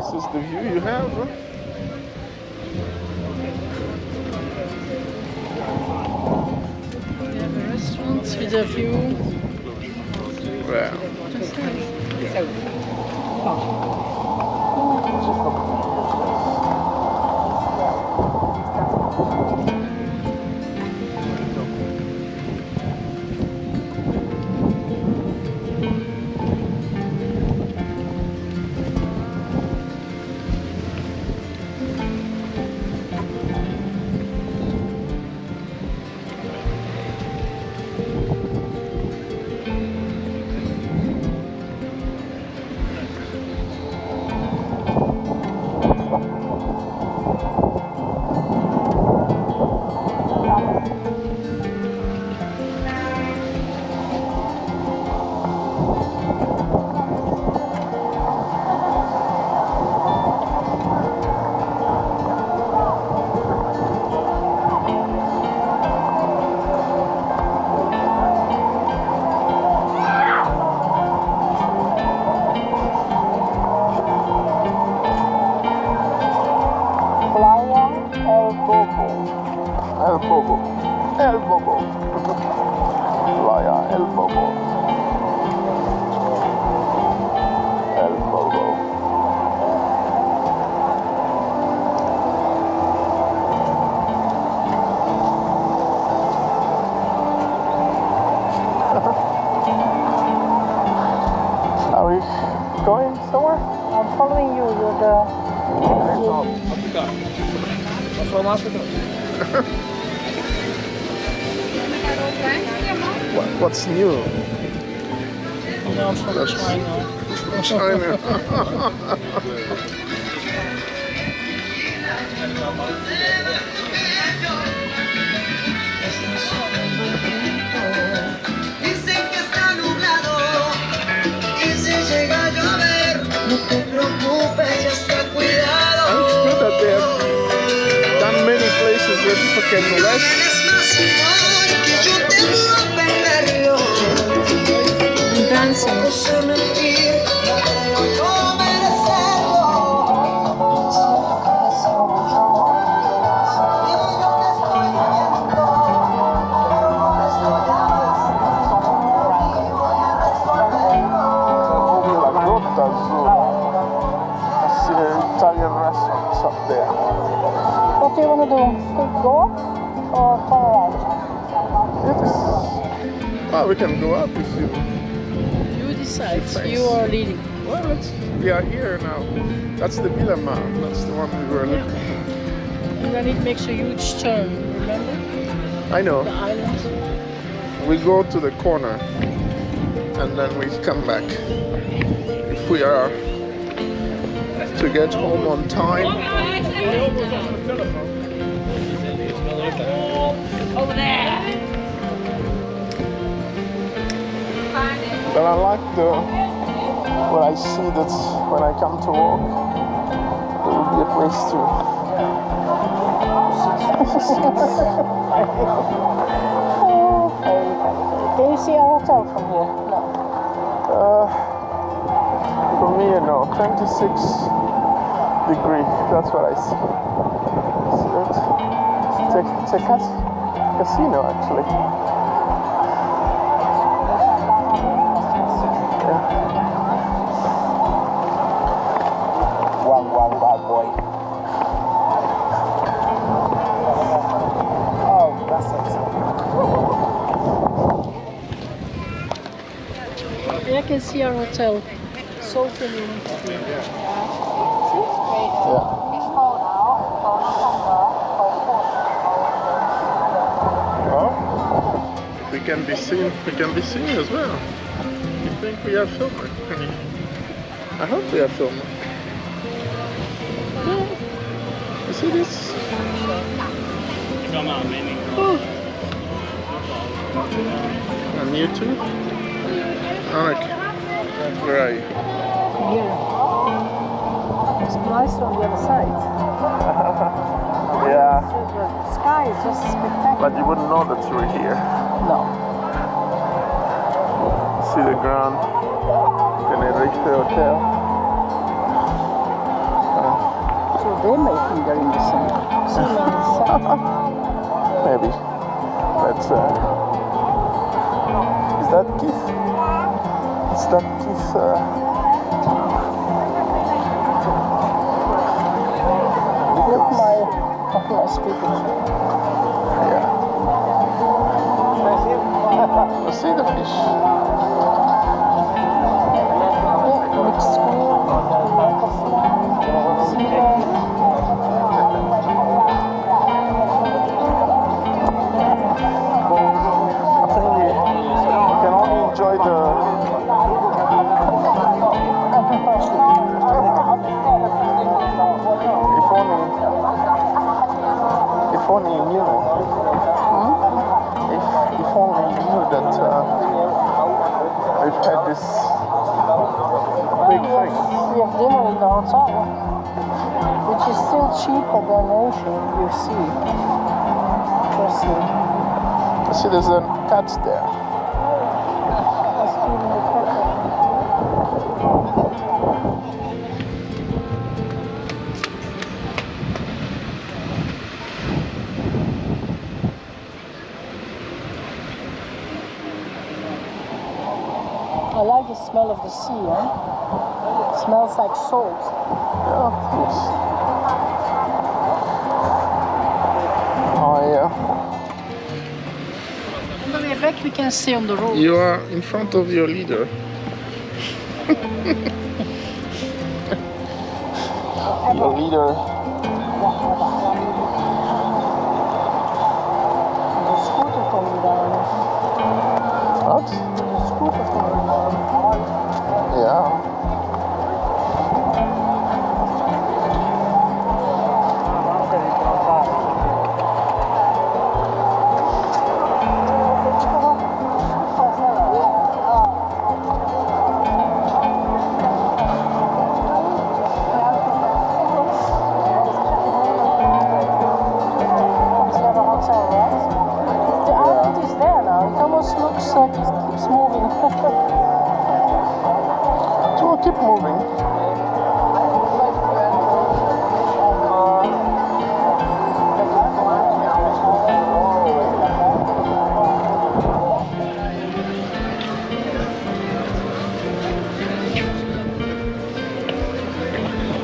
This is the view you have. Huh? We have a restaurant with a view. Wow. Just nice. El Bobo. El Bobo. Playa El Bobo. El Bobo. Are we going somewhere? I'm following you. You're the... What's new? No, I'm from China. China. Dicen que está nublado y si llega a llover, no te preocupes, ya está cuidado. And it's good that they have done many places where people can rest. Dancing. Italian restaurants up there. What do you want to do? Go up or turn around? Well, we can go up if you. You decide. Thanks. You are leading. Well, we are here now. That's the Villa Mar. That's the one we were looking for. And then it makes a huge turn, remember? I know. The island. We go to the corner and then we come back. If we are to get home on time. Over there! But I like what I see that when I come to walk, there will be a place to Can you see our hotel from here? No. From here, no, 26 degree. That's what I see. It's a casino, actually. Yeah. Wow, boy. Oh, that's excellent. Yeah, I can see our hotel. So familiar. Yeah. Well, we can be seen. We can be seen as well. You think we are filming? I hope we are filming. You see this? Oh. On YouTube? Anek, where are you? Here. It's nicer on the other side. Yeah, The sky is just spectacular. but you wouldn't know that you were here. No. See the Grand Tenerife Hotel. They may think they're in the sea. Maybe. But is that Keith? Is that Keith? Look my speaker. Yeah. I see the fish. Mixed school. Enjoy the if only you knew if only you knew that we've had this big thing. We have dinner in the hotel, which is still cheaper than anything you see. Trust me. See, there's a cat there. I like the smell of the sea, eh? It smells like salt. Yeah, yes. Oh yeah. On the way back we can stay on the road. You are in front of your leader. Your leader. The scooter coming down. What? The scooter coming down. Yeah. Looks like it keeps moving. So we'll keep moving.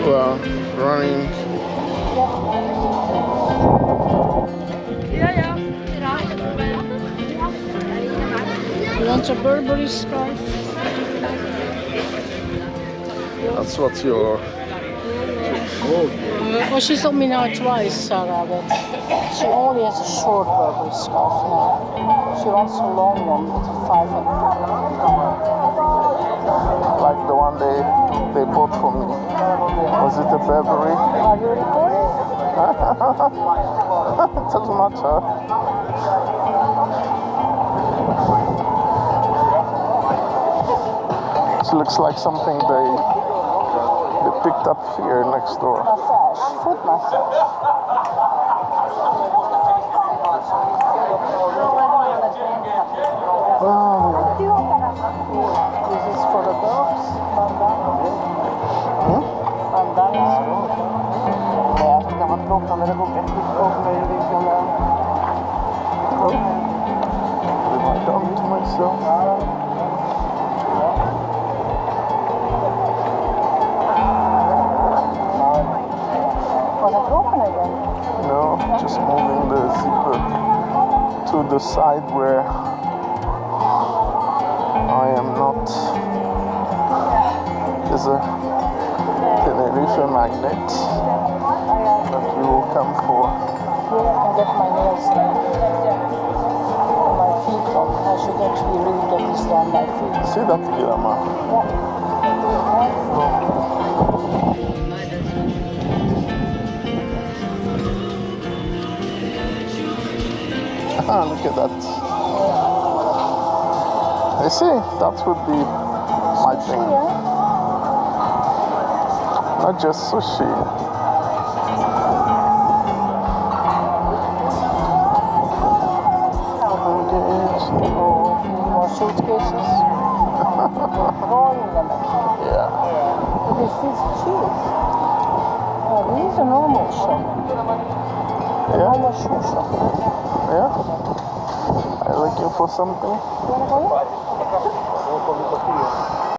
Well, running. You want a Burberry scarf? That's what you're. Well, she told me now twice, Sarah, that she only has a short Burberry scarf now. She wants a long one with a 500. Like the one they bought for me. Was it a Burberry? Are you recording? It doesn't matter. It looks like something they picked up here next door. Massage, foot massage. Oh. This is for the dogs. Bandanas. What have I done to myself? Was it open again? No, just moving the zipper to the side where I am not. There's a Tenerife magnet that we will come for. Here I can get my nails done. And my feet done. I should actually really get this done, my feet. See that, Guillermo? Ah, look at that. You see, that would be my thing. Not just sushi. More suitcases. Throwing them. Yeah. But this is cheap. These are normal shop. Yeah? I'm a shoe shop. Yeah? Are you looking for something? You wanna go in?